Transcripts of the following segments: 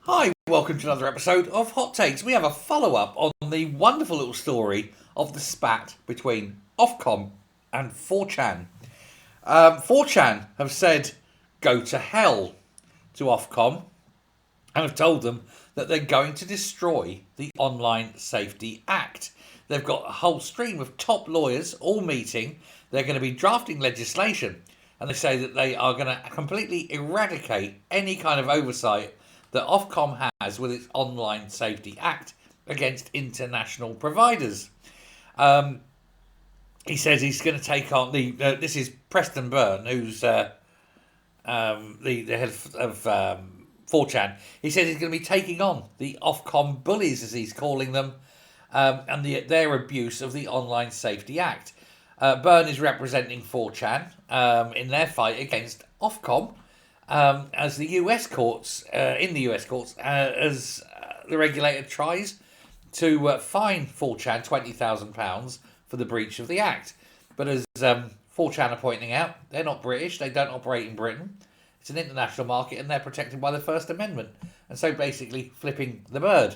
Hi, welcome to another episode of Hot Takes. We have a follow-up on the wonderful little story of the spat between Ofcom and 4chan. 4chan have said go to hell to Ofcom and have told them that they're going to destroy the Online Safety Act. They've got a whole stream of top lawyers all meeting. They're going to be drafting legislation, and they say that they are going to completely eradicate any kind of oversight that Ofcom has with its Online Safety Act against international providers. He says he's going to take on the. This is Preston Byrne, who's the head of 4chan. He says he's going to be taking on the Ofcom bullies, as he's calling them, and their abuse of the Online Safety Act. Byrne is representing 4chan in their fight against Ofcom, as the US courts, as the regulator tries to fine 4chan £20,000 for the breach of the Act. But as 4chan are pointing out, they're not British, they don't operate in Britain. It's an international market and they're protected by the First Amendment. And so basically flipping the bird.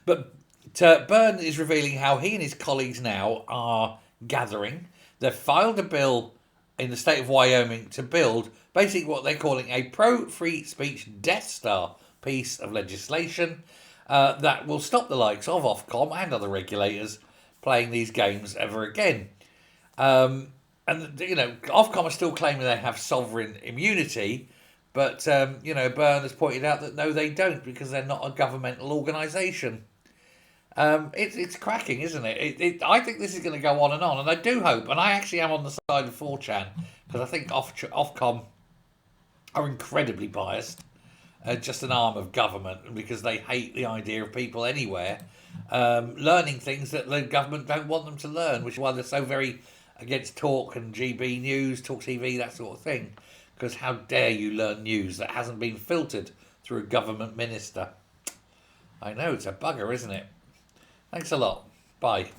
But Byrne is revealing how he and his colleagues now are gathering. They've filed a bill in the state of Wyoming to build basically what they're calling a pro-free speech Death Star piece of legislation that will stop the likes of Ofcom and other regulators playing these games ever again. And, Ofcom are still claiming they have sovereign immunity, but, Byrne has pointed out that no, they don't, because they're not a governmental organisation. It's cracking, isn't it? I think this is going to go on, and I do hope, and I actually am on the side of 4chan, because I think Ofcom are incredibly biased, just an arm of government, because they hate the idea of people anywhere learning things that the government don't want them to learn, which is why they're so very against Talk and GB News, Talk TV, that sort of thing, because how dare you learn news that hasn't been filtered through a government minister? I know, it's a bugger, isn't it? Thanks a lot. Bye.